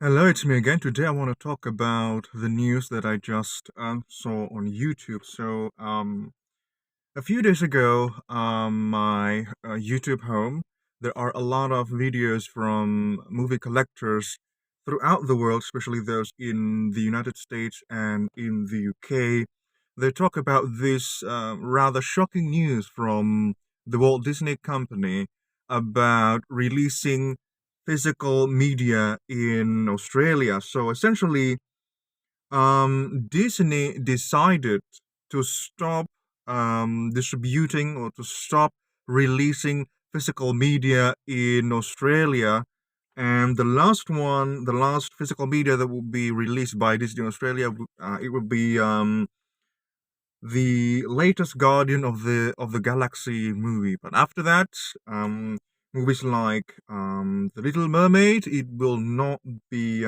Hello, it's me again. Today I want to talk about the news that I just saw on YouTube. A few days ago, my YouTube home, there are a lot of videos from movie collectors throughout the world, especially those in the United States and in the UK. They talk about this rather shocking news from the Walt Disney Company about releasing physical media in Australia. So essentially, Disney decided to stop distributing or to stop releasing physical media in Australia. And the last physical media that will be released by Disney Australia, it will be the latest Guardian of the Galaxy movie. But after that, movies like The Little Mermaid, it will not be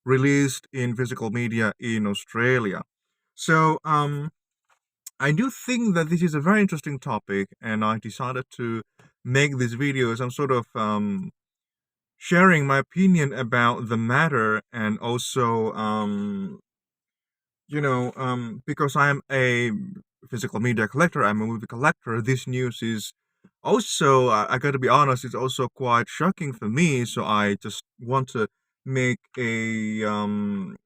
released in physical media in Australia. So I do think that this is a very interesting topic, and I decided to make this video as I'm sort of sharing my opinion about the matter, and also because I am a physical media collector, I'm a movie collector. This news is also, I got to be honest, it's also quite shocking for me. So I just want to make a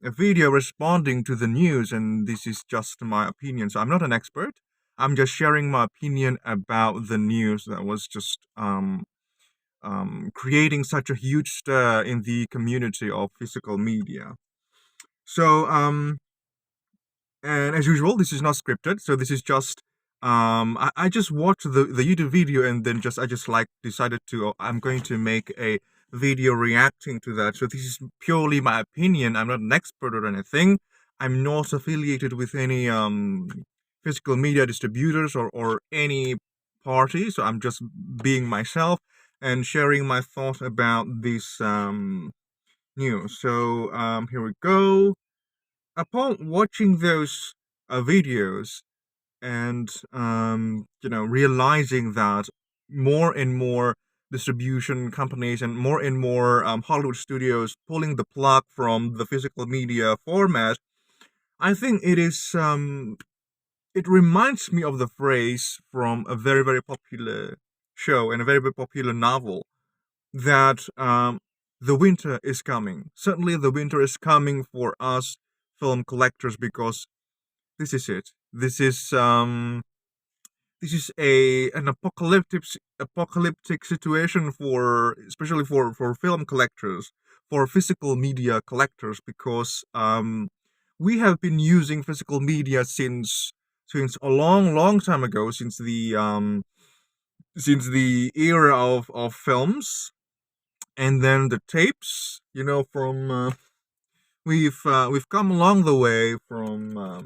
video responding to the news, and this is just my opinion. So I'm not an expert. I'm just sharing my opinion about the news that was just creating such a huge stir in the community of physical media. So and as usual, this is not scripted, so this is just I just watched the YouTube video, and then just I just like decided to I'm going to make a video reacting to that. So this is purely my opinion. I'm not an expert or anything. I'm not affiliated with any physical media distributors or any party, so I'm just being myself and sharing my thought about this news. So here we go. Upon watching those videos and realizing that more and more distribution companies and more Hollywood studios pulling the plug from the physical media format, I think it reminds me of the phrase from a very very popular show and a very very popular novel that the winter is coming. Certainly, the winter is coming for us film collectors because this is it. This is a an apocalyptic situation for especially for film collectors, for physical media collectors, because we have been using physical media since a long time ago, since the era of films, and then the tapes. From we've come along the way from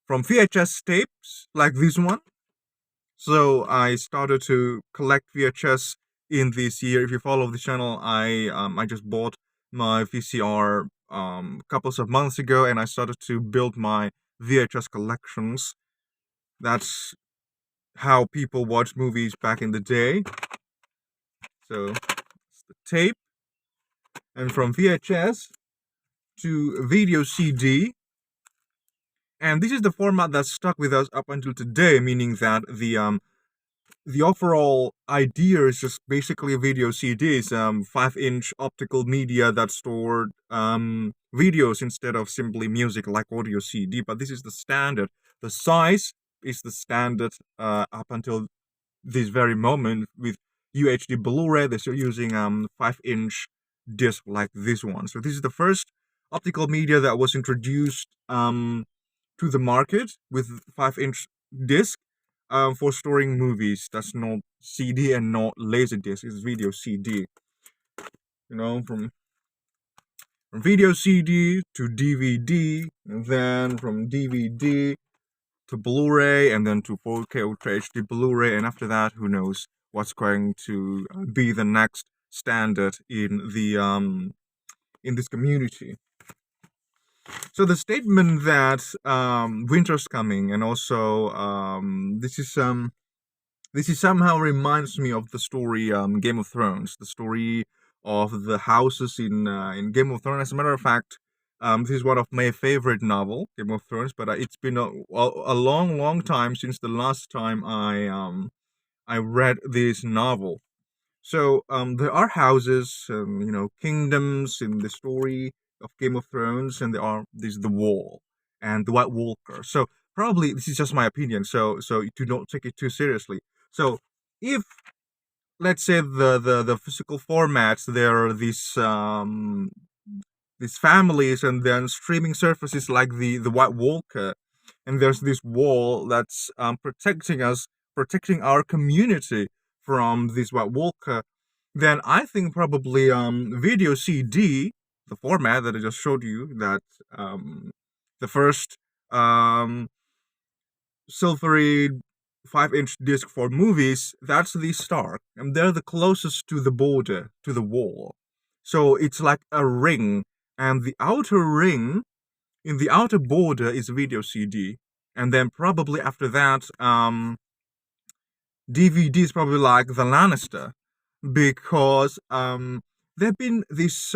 VHS tapes like this one. So I started to collect VHS in this year. If you follow the channel, I just bought my VCR couples of months ago, and I started to build my VHS collections. That's how people watch movies back in the day. So it's the tape, and from VHS to video CD. And this is the format that stuck with us up until today, meaning that the overall idea is just basically video CDs, 5-inch optical media that stored videos instead of simply music like audio CD. But this is the standard. The size is the standard up until this very moment with UHD Blu-ray. They're still using 5-inch disc like this one. So this is the first optical media that was introduced to the market with 5-inch disc for storing movies. That's not CD and not Laserdisc. It's video CD. From video CD to DVD, and then from DVD to Blu-ray, and then to 4K Ultra HD Blu-ray, and after that, who knows what's going to be the next standard in this community. So the statement that winter's coming, and also this is somehow reminds me of the story Game of Thrones, the story of the houses in Game of Thrones. As a matter of fact, this is one of my favorite novel, Game of Thrones. But it's been a long, long time since the last time I read this novel. So there are houses, kingdoms in the story of Game of Thrones, and there's the Wall and the White Walker. So probably this is just my opinion. So do not take it too seriously. So if, let's say, the physical formats, there are these families, and then streaming surfaces like the White Walker, and there's this wall that's protecting us, protecting our community from this White Walker, then I think probably video CD, the format that I just showed you, that the first um, silvery 5-inch disc for movies, that's the Stark, and they're the closest to the border, to the wall. So it's like a ring, and the outer ring, in the outer border, is video CD, and then probably after that, DVD is probably like the Lannister, because they've been this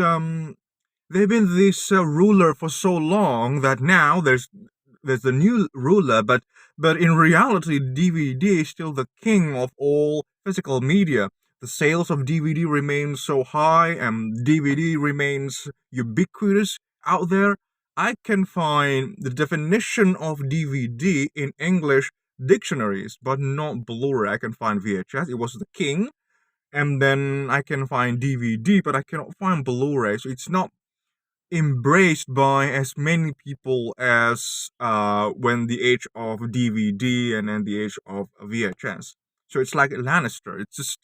ruler for so long that now there's a new ruler, but in reality, DVD is still the king of all physical media. The sales of DVD remain so high, and DVD remains ubiquitous out there. I can find the definition of DVD in English dictionaries, but not Blu-ray. I can find VHS, it was the king, and then I can find DVD, but I cannot find Blu-ray. So it's not embraced by as many people as when the age of DVD and then the age of VHS. So it's like Lannister. It's just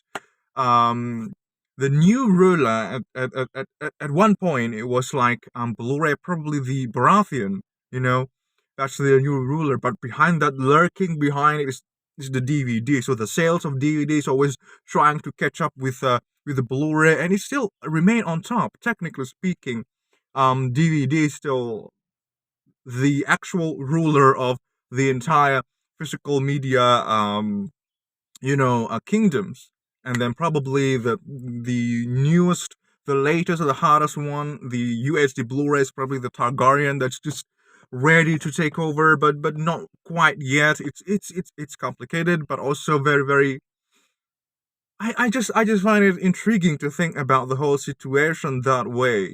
um the new ruler at one point. It was like Blu-ray, probably the Baratheon, you know, that's the new ruler. But behind that, lurking behind it, is the DVD. So the sales of DVD is always trying to catch up with the Blu-ray, and it still remain on top. Technically speaking, DVD is still the actual ruler of the entire physical media, kingdoms. And then probably the newest, the latest, or the hottest one, the UHD Blu-ray, is probably the Targaryen, that's just ready to take over, but not quite yet. It's complicated, but also very, very. I just find it intriguing to think about the whole situation that way,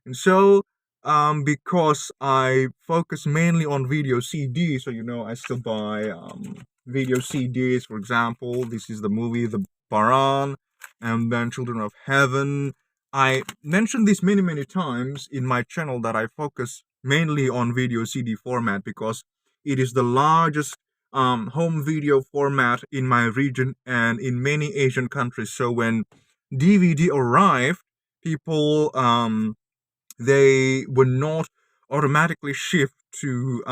And so, because I focus mainly on video CD, so I still buy video CDs. For example, this is the movie The Baran, and then Children of Heaven. I mentioned this many, many times in my channel that I focus mainly on video CD format because it is the largest home video format in my region and in many Asian countries. So when DVD arrived, people they would not automatically shift to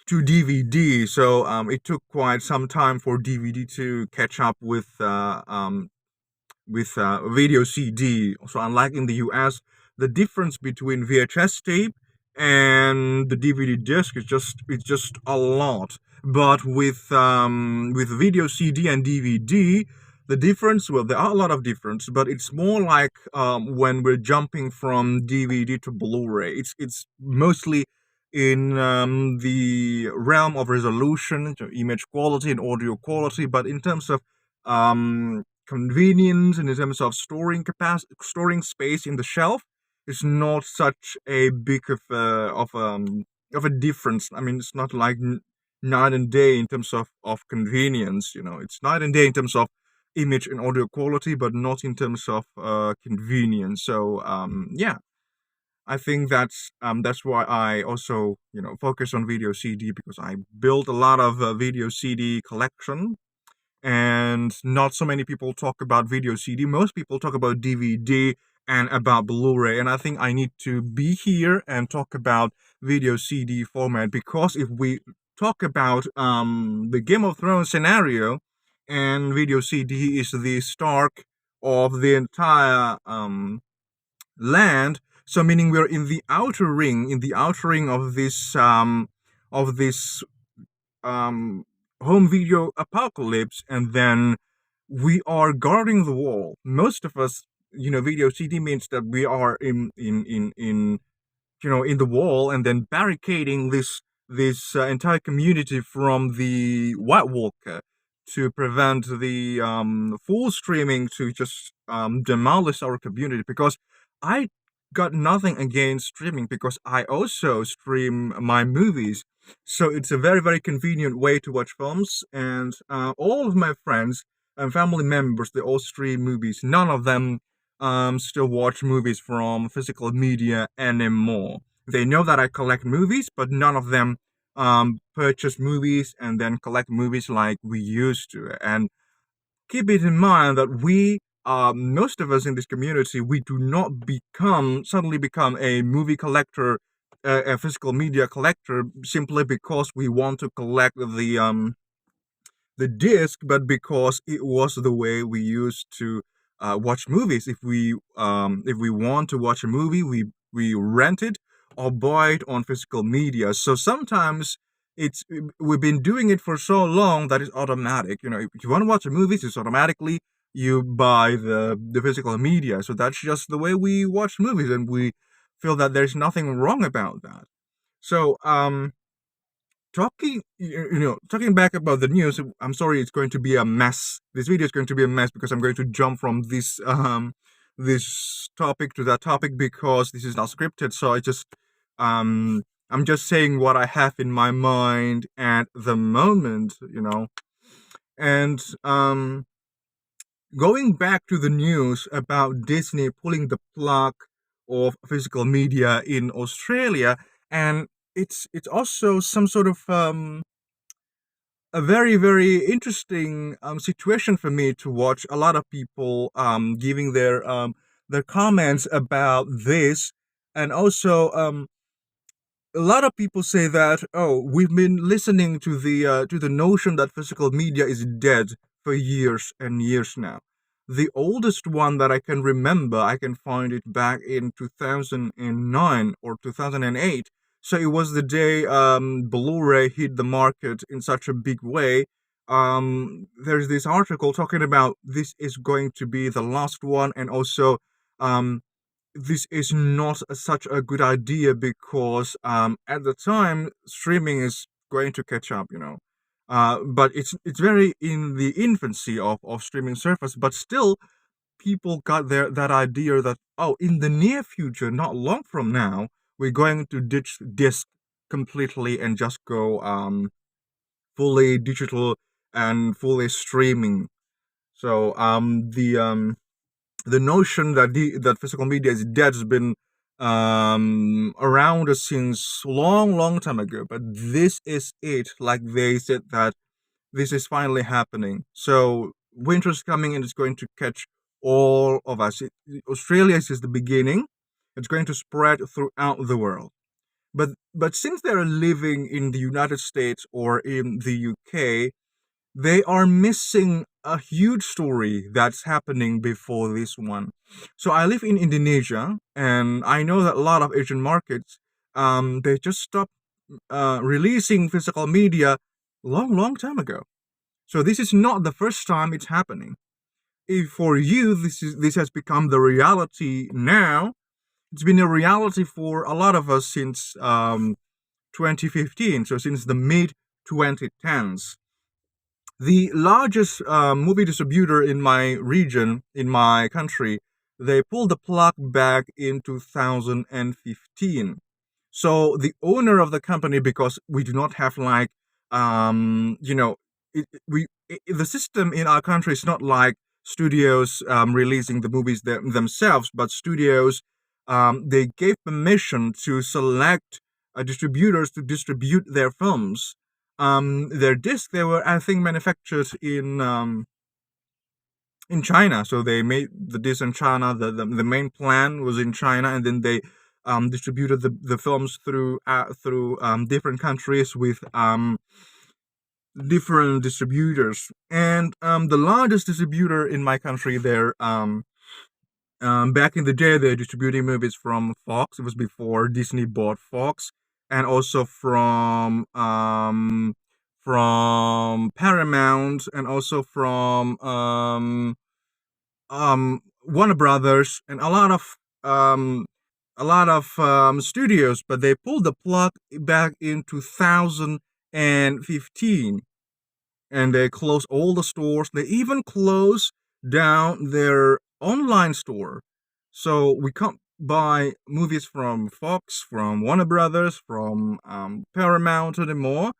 DVD. So it took quite some time for DVD to catch up with video CD. So unlike in the US, the difference between VHS tape and the DVD disc is just a lot. But with video CD and DVD, the difference, well, there are a lot of difference, but it's more like when we're jumping from DVD to Blu-ray. It's mostly in the realm of resolution, image quality and audio quality, but in terms of convenience and in terms of storing space in the shelf, it's not such a big of a difference. I mean, it's not like night and day in terms of convenience. It's night and day in terms of image and audio quality, but not in terms of convenience. So yeah, I think that's why I also focus on video CD, because I built a lot of video CD collection, and not so many people talk about video CD. Most people talk about DVD and about Blu-ray, and I think I need to be here and talk about video CD format, because if we talk about the Game of Thrones scenario, and video CD is the Stark of the entire land, so meaning we're in the outer ring of this home video apocalypse, and then we are guarding the wall. Most of us video CD means that we are in in the wall, and then barricading this entire community from the White Walker to prevent the full streaming to just demolish our community. Because I got nothing against streaming, because I also stream my movies. So it's a very, very convenient way to watch films, and all of my friends and family members, they all stream movies. None of them still watch movies from physical media anymore. They know that I collect movies, but none of them purchase movies and then collect movies like we used to. And keep it in mind that most of us in this community, we do not suddenly become a movie collector, a physical media collector, simply because we want to collect the disc, but because it was the way we used to watch movies. If we want to watch a movie, we rent it or buy it on physical media. So sometimes it's we've been doing it for so long that it's automatic. If you want to watch a movie, it's automatically you buy the physical media. So that's just the way we watch movies, and we feel that there's nothing wrong about that. So talking back about the news, I'm sorry, it's going to be a mess. This video is going to be a mess because I'm going to jump from this topic to that topic, because this is not scripted. So I'm just saying what I have in my mind at the moment. And going back to the news about Disney pulling the plug of physical media in Australia, and it's also some sort of a very, very interesting situation for me to watch a lot of people giving their comments about this. And also a lot of people say that, oh, we've been listening to the notion that physical media is dead for years and years now. The oldest one that I can remember, I can find it back in 2009 or 2008. So it was the day Blu-ray hit the market in such a big way. There's this article talking about this is going to be the last one, and also um, this is not such a good idea, because at the time streaming is going to catch up. But it's very in the infancy of streaming service, but still people got that idea that, oh, in the near future, not long from now, we're going to ditch disc completely and just go fully digital and fully streaming. So the notion that that physical media is dead has been around since long time ago. But this is it. Like they said that this is finally happening. So winter's coming and it's going to catch all of us. Australia is just the beginning. It's going to spread throughout the world. But since they're living in the United States or in the UK, they are missing a huge story that's happening before this one. So I live in Indonesia, and I know that a lot of Asian markets, they just stopped releasing physical media long time ago. So this is not the first time it's happening. If for you this has become the reality now, it's been a reality for a lot of us since 2015. So since the mid 2010s. The largest movie distributor in my region, in my country, they pulled the plug back in 2015. So the owner of the company, because we do not have like, the system in our country is not like studios releasing the movies themselves, but studios, they gave permission to select distributors to distribute their films. Their discs, they were, I think, manufactured in China. So they made the disc in China. The main plan was in China, and then they distributed the films through different countries with different distributors. And the largest distributor in my country, they're back in the day, they're distributing movies from Fox. It was before Disney bought Fox, and also from Paramount, and also from Warner Brothers and studios, but they pulled the plug back in 2015, and they closed all the stores. They even closed down their online store, so we can't buy movies from Fox, from Warner Brothers, from Paramount anymore,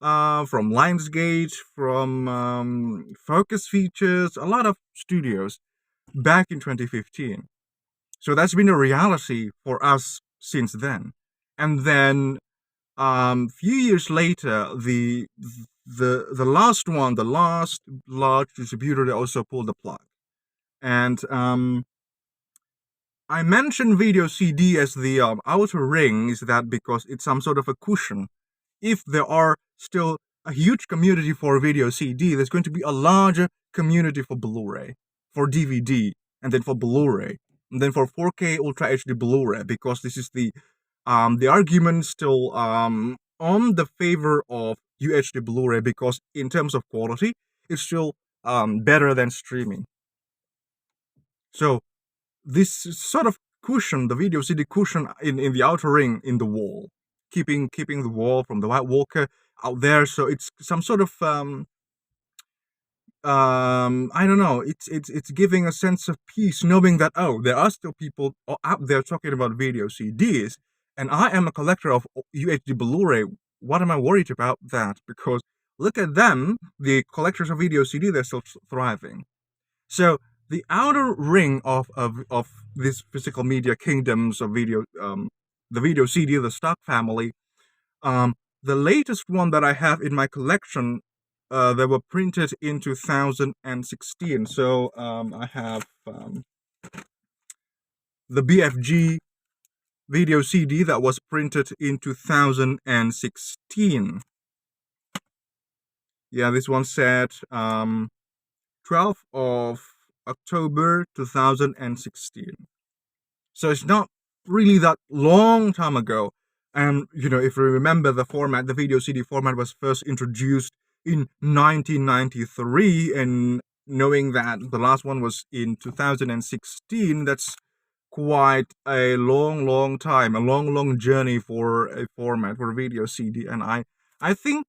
from Lionsgate, from Focus Features, a lot of studios back in 2015. So that's been a reality for us since then. And then few years later, the last one, the last large distributor, they also pulled the plug. And I mentioned video CD as the outer ring is that because it's some sort of a cushion. If there are still a huge community for video CD, there's going to be a larger community for Blu-ray, for DVD, and then for Blu-ray, and then for 4K Ultra HD Blu-ray, because this is the argument still on the favor of UHD Blu-ray, because in terms of quality, it's still better than streaming. So this sort of cushion, the video CD cushion in the outer ring in the wall, keeping the wall from the White Walker out there. So it's some sort of I don't know. It's giving a sense of peace, knowing that there are still people out there talking about video CDs, and I am a collector of UHD Blu-ray. What am I worried about that? Because look at them, the collectors of video CD, they're still thriving. So the outer ring of this physical media kingdoms of video, the video CD, the stock family, the latest one that I have in my collection, they were printed in 2016. So I have the BFG video CD that was printed in 2016. Yeah, this one said 12th of October 2016. So it's not really that long time ago. And, if you remember the format, the video CD format was first introduced in 1993, and knowing that the last one was in 2016, that's quite a long time, a long journey for a format for a video CD. And I think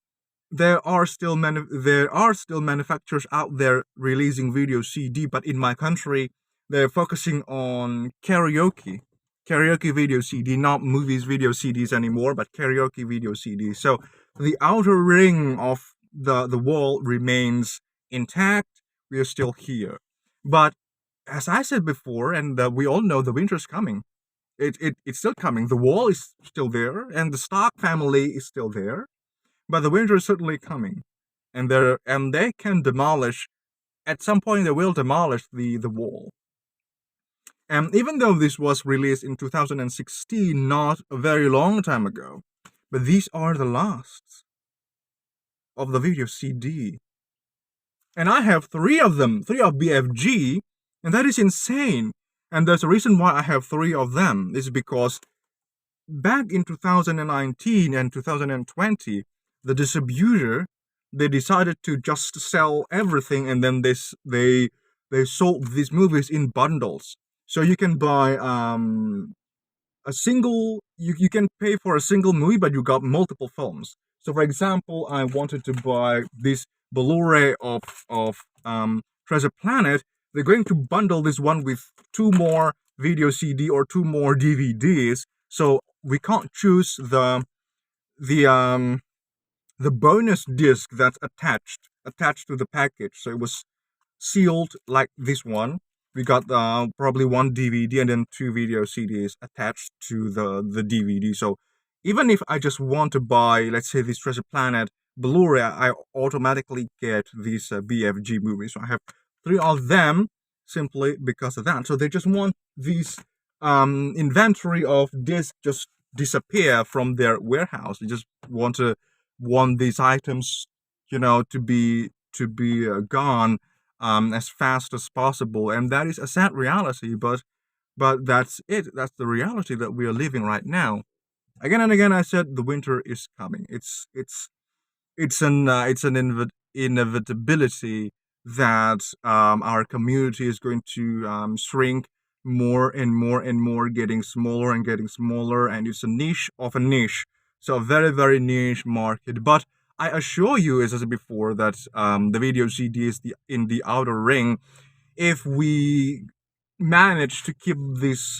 there are still manufacturers out there releasing video CD, but in my country, they're focusing on karaoke video CD, not movies video CDs anymore, but karaoke video CDs. So the outer ring of the wall remains intact. We are still here, but as I said before, and we all know, the winter's coming. It's still coming. The wall is still there, and the stock family is still there. But the winter is certainly coming, and they can demolish. At some point, they will demolish the wall. And even though this was released in 2016, not a very long time ago, but these are the lasts of the video CD. And I have 3 of them, 3 of BFG, and that is insane. And there's a reason why I have 3 of them. Is because back in 2019 and 2020, the distributor, they decided to just sell everything, and then they sold these movies in bundles. So you can buy a single, you can pay for a single movie, but you got multiple films. So for example, I wanted to buy this Blu-ray of Treasure Planet. They're going to bundle this one with 2 more video CD or 2 more DVDs. So we can't choose the bonus disc that's attached to the package. So it was sealed like this one. We got probably 1 DVD and then 2 video CDs attached to the DVD. So even if I just want to buy, let's say, this Treasure Planet Blu-ray, I automatically get these BFG movies. So I have 3 of them simply because of that. So they just want these inventory of discs just disappear from their warehouse. They just want these items, to be gone as fast as possible, and that is a sad reality. But that's it. That's the reality that we are living right now. Again and again, I said the winter is coming. It's an inevitability that our community is going to shrink more and more and more, getting smaller and getting smaller, and it's a niche of a niche. So a very, very niche market. But I assure you, as I said before, that the video CD is in the outer ring. If we manage to keep this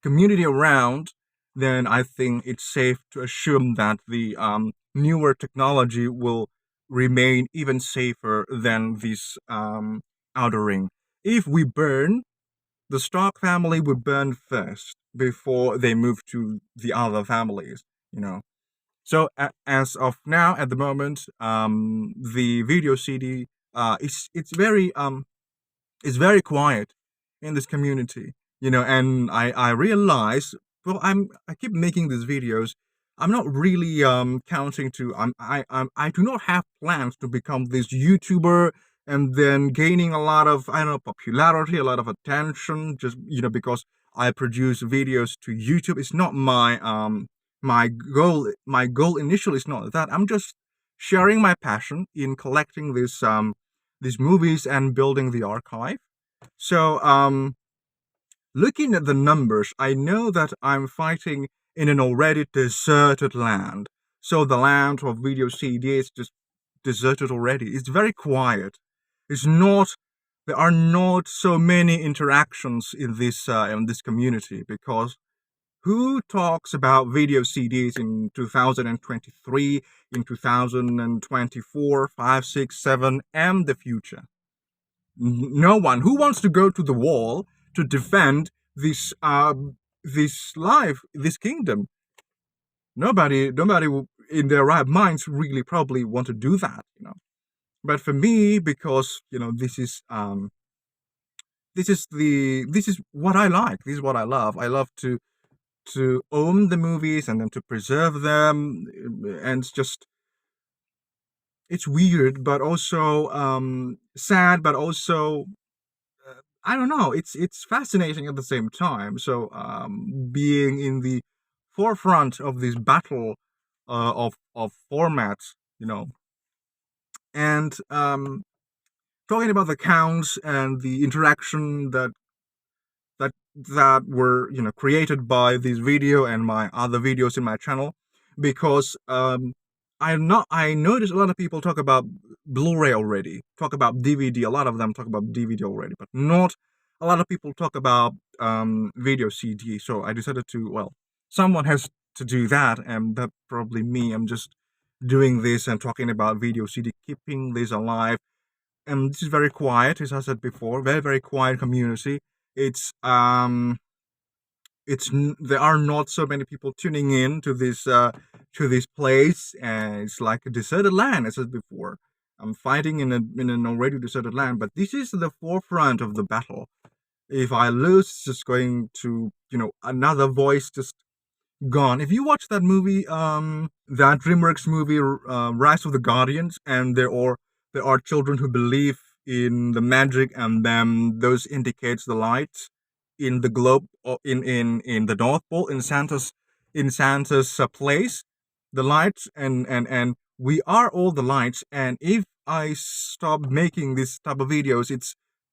community around, then I think it's safe to assume that the newer technology will remain even safer than this outer ring. If we burn, the Stark family would burn first before they move to the other families, you know. So as of now, at the moment, the video CD it's very quiet in this community, and I realize, well, I keep making these videos. I'm not really counting to I do not have plans to become this YouTuber and then gaining a lot of, I don't know, popularity, a lot of attention, just because I produce videos to YouTube. It's not my goal. My goal initially is not that. I'm just sharing my passion in collecting these movies and building the archive. So, looking at the numbers, I know that I'm fighting in an already deserted land. So the land of video CD is just deserted already. It's very quiet. It's not. There are not so many interactions in this community, because who talks about video CDs in 2023, in 2024, 5, 6, 7, and the future? No one. Who wants to go to the wall to defend this life, this kingdom? Nobody in their right minds really probably want to do that. But for me, because this is what I like. This is what I love. I love to own the movies and then to preserve them, and it's weird, but also sad, but also I don't know. It's fascinating at the same time. So being in the forefront of this battle of formats, and talking about the counts and the interaction that were created by this video and my other videos in my channel, because I noticed a lot of people talk about Blu-ray already, talk about DVD. A lot of them talk about DVD already, but not a lot of people talk about video CD. So I decided to, well, someone has to do that, and that probably me. I'm just doing this and talking about video CD, keeping this alive. And this is very quiet, as I said before, very, very quiet community. It's there are not so many people tuning in to this place, and it's like a deserted land, as I said before. I'm fighting in an already deserted land, but this is the forefront of the battle. If I lose, it's just going to another voice just gone. If you watch that movie, that DreamWorks movie, Rise of the Guardians, and there are children who believe in the magic, and then those indicates the light in the globe, or in the North Pole, in Santa's place, the lights, and we are all the lights. And if I stop making this type of videos,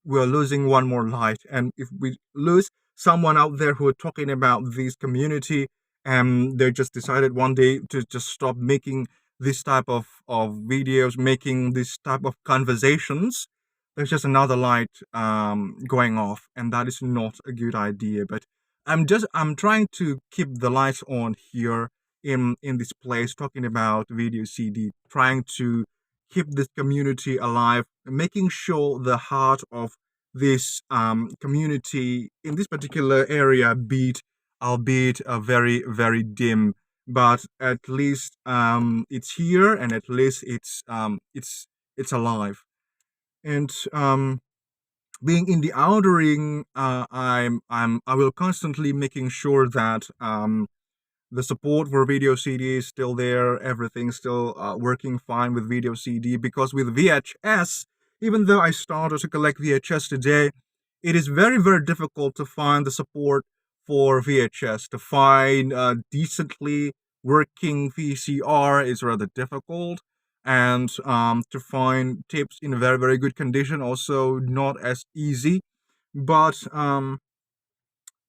we're losing one more light. And if we lose someone out there who are talking about this community, and they just decided one day to just stop making this type of videos, making this type of conversations, there's just another light going off, and that is not a good idea. But I'm trying to keep the lights on here in this place, talking about video CD, trying to keep this community alive, making sure the heart of this community in this particular area beat, albeit a very, very dim, but at least it's here, and at least it's alive. And being in the outer ring, I will constantly making sure that the support for video CD is still there. Everything's still working fine with video CD, because with VHS, even though I started to collect VHS today, it is very, very difficult to find the support for VHS. To find decently working VCR is rather difficult. and to find tapes in very, very good condition also not as easy. But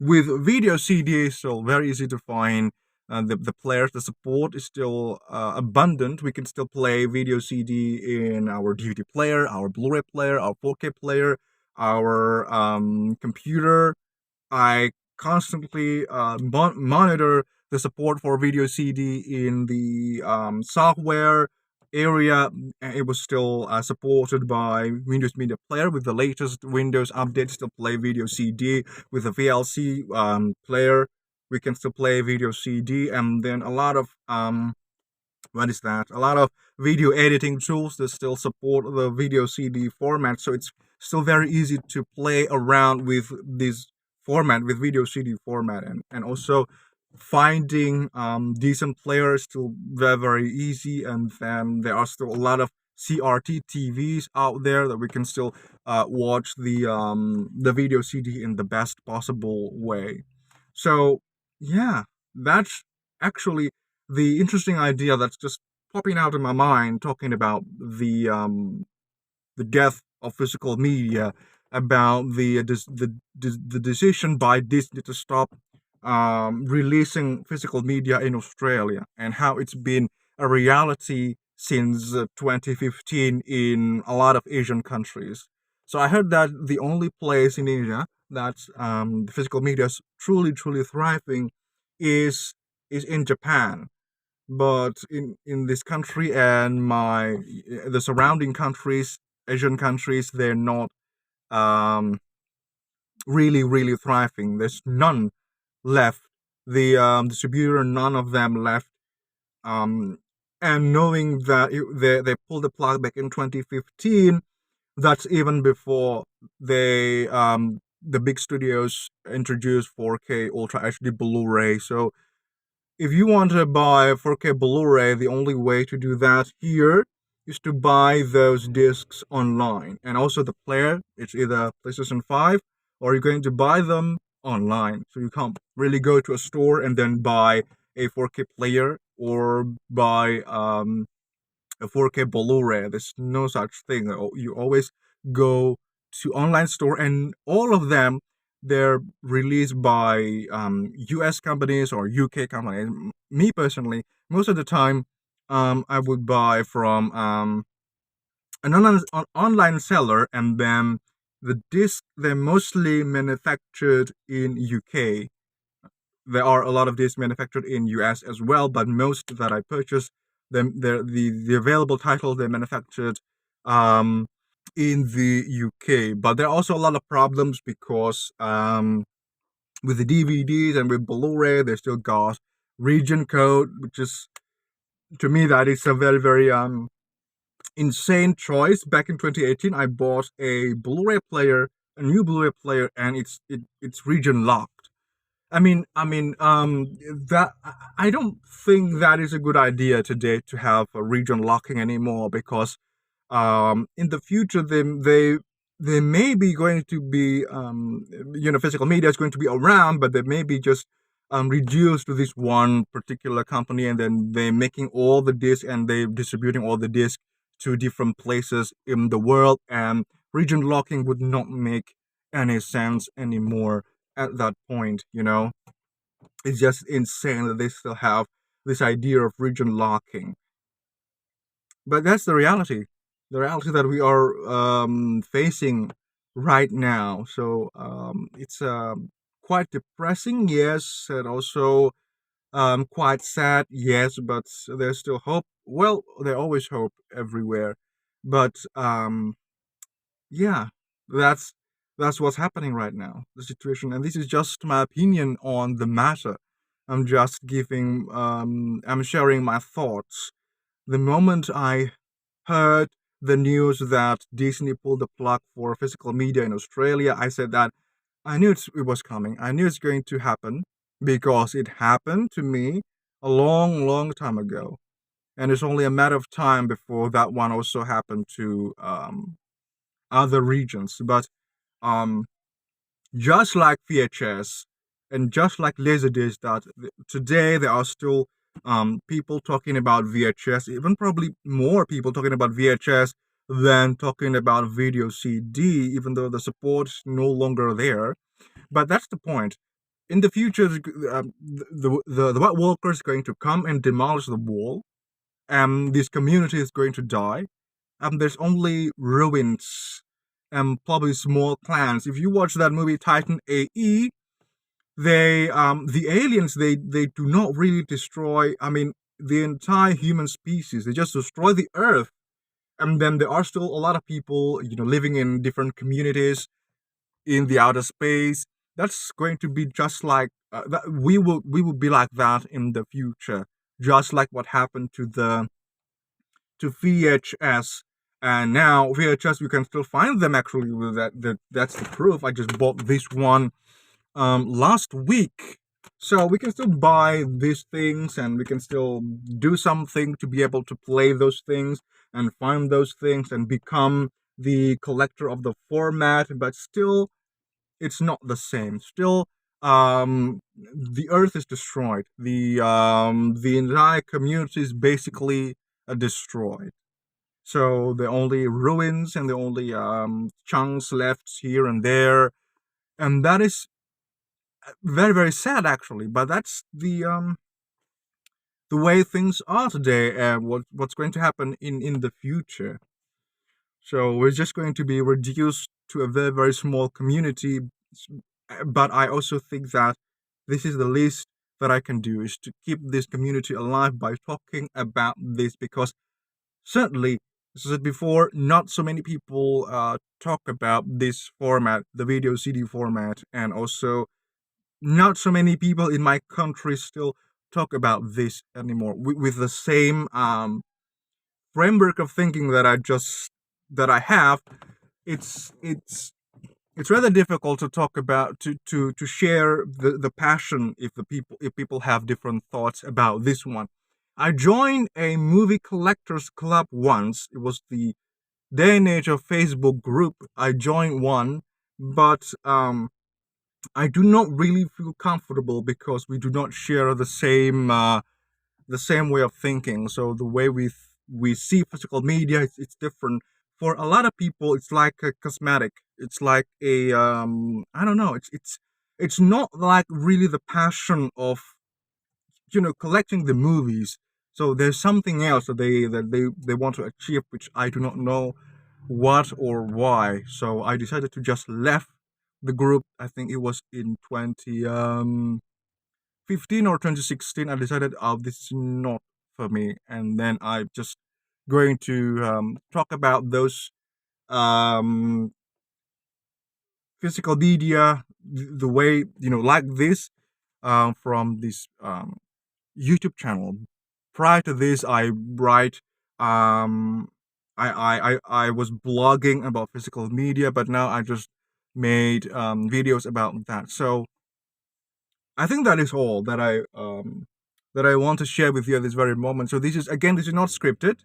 with video CD, it's still very easy to find. The players, the support is still abundant. We can still play video CD in our DVD player, our Blu-ray player, our 4K player, our computer. I constantly monitor the support for video CD in the software area. It was still supported by Windows Media Player with the latest Windows updates to play video CD with the VLC player. We can still play video CD, and then a lot of what is that? A lot of video editing tools that still support the video CD format. So it's still very easy to play around with this format, with video CD format, and also finding decent players still very, very easy. And then there are still a lot of CRT TVs out there that we can still watch the video CD in the best possible way. So yeah, that's actually the interesting idea that's just popping out in my mind, talking about the death of physical media, about the decision by Disney to stop releasing physical media in Australia, and how it's been a reality since 2015 in a lot of Asian countries. So I heard that the only place in Asia that the physical media is truly thriving is in Japan. But in this country and the surrounding countries, Asian countries, they're not um really thriving. There's none left. The distributor, none of them left. um and knowing that they pulled the plug back in 2015, that's even before the big studios introduced 4K Ultra HD Blu-ray. So if you want to buy 4K Blu-ray, the only way to do that here is to buy those discs online. And also the player, it's either PlayStation 5 or you're going to buy them online. So you can't really go to a store and then buy a 4K player or buy a 4K Blu-ray. There's no such thing. You always go to online store, and all of them, they're released by US companies or UK companies. Me personally, most of the time, I would buy from an online seller, and then the disc, they're mostly manufactured in UK. There are a lot of discs manufactured in US as well, but most that I purchased, the available titles they manufactured um, in the UK. But there are also a lot of problems because with the DVDs and with Blu-ray, they still got region code, which is, to me, that is a very, very insane choice. Back in 2018, I bought a Blu-ray player, a new Blu-ray player, and it's region locked. That I don't think that is a good idea today to have a region locking anymore, because in the future they may be going to be physical media is going to be around, but they may be just reduced to this one particular company, and then they're making all the discs and they're distributing all the discs to different places in the world, and region locking would not make any sense anymore at that point. It's just insane that they still have this idea of region locking. But that's the reality that we are facing right now. So it's quite depressing, yes, and also quite sad, yes, but there's still hope. Well, there's always hope everywhere. But yeah, that's that's what's happening right now, the situation. And this is just my opinion on the matter. I'm sharing my thoughts. The moment I heard the news that Disney pulled the plug for physical media in Australia, I said that I knew it was coming. I knew it's going to happen because it happened to me a long time ago. And it's only a matter of time before that one also happened to other regions. But um, just like VHS and just like Laserdisc, that today there are still people talking about VHS, even probably more people talking about VHS than talking about video CD, even though the support is no longer there. But that's the point. In the future, the White Walker is going to come and demolish the wall, and this community is going to die. There's only ruins and probably small clans. If you watch that movie Titan AE, the aliens they do not really destroy. I mean, the entire human species. They just destroy the Earth, and then there are still a lot of people, living in different communities in the outer space. That's going to be just like that. We will be like that in the future, just like what happened to VHS. And now VHS, you can still find them actually. With that's the proof. I just bought this one last week, so we can still buy these things, and we can still do something to be able to play those things and find those things and become the collector of the format. But still, it's not the same. Still, the Earth is destroyed. The entire community is basically destroyed. So the only ruins and the only chunks left here and there, and that is very very sad actually. But that's the way things are today, and what's going to happen in the future. So we're just going to be reduced to a very very small community. But I also think that this is the least that I can do, is to keep this community alive by talking about this, because certainly, as I said before, not so many people talk about this format, the video CD format, and also not so many people in my country still talk about this anymore with the same framework of thinking that I have. It's it's it's rather difficult to talk about, to share the passion, if people have different thoughts about this one. I joined a movie collectors club once. It was the day and age of Facebook group. I joined one, but I do not really feel comfortable because we do not share the same way of thinking. So the way we see physical media, it's different. For a lot of people, it's like a cosmetic. It's like a I don't know. It's not like really the passion of collecting the movies. So there's something else that they want to achieve, which I do not know what or why. So I decided to just left the group. I think it was in 2015 or 2016. I decided, oh, this is not for me, and then I just going to talk about those um, physical media, the way, like this, from this YouTube channel. Prior to this, I write. Um, I was blogging about physical media, but now I just made videos about that. So I think that is all that I want to share with you at this very moment. So this is not scripted.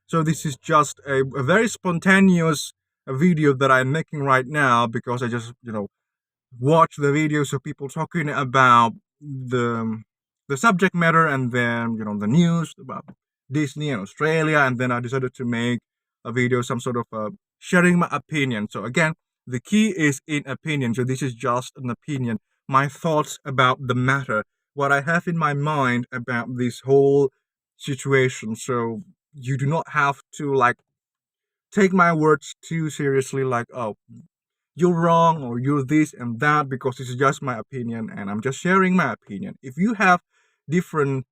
So this is just a very spontaneous video that I'm making right now, because I just watch the videos of people talking about the subject matter, and then the news about Disney and Australia, and then I decided to make a video, some sort of sharing my opinion. So again, the key is in opinion. So this is just an opinion, my thoughts about the matter, what I have in my mind about this whole situation. So you do not have to like take my words too seriously, like, oh, you're wrong or you're this and that, because this is just my opinion and I'm just sharing my opinion. If you have different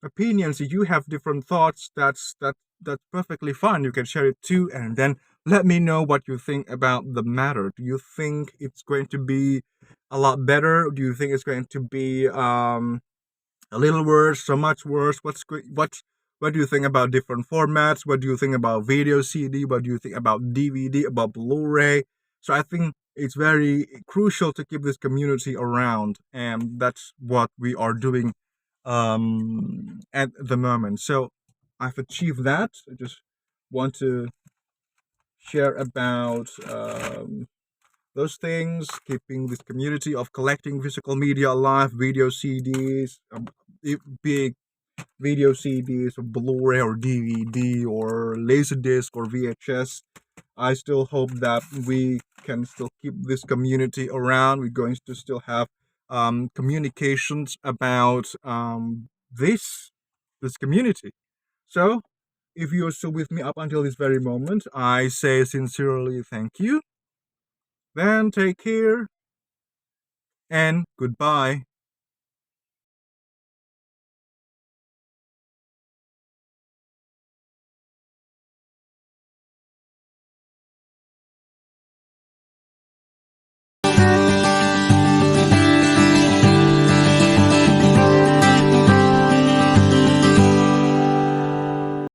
opinions, if you have different thoughts, that's perfectly fine. You can share it too, and then let me know what you think about the matter. Do you think it's going to be a lot better? Do you think it's going to be a little worse, so much worse? What do you think about different formats? What do you think about video CD? What do you think about DVD, about Blu-ray? So I think it's very crucial to keep this community around, and that's what we are doing at the moment. So I've achieved that. I just want to share about those things, keeping this community of collecting physical media alive, video CDs, big video CDs or Blu-ray or DVD or Laserdisc or VHS. I still hope that we can still keep this community around. We're going to still have communications about this community. So, if you're still with me up until this very moment, I say sincerely thank you. Then take care and goodbye.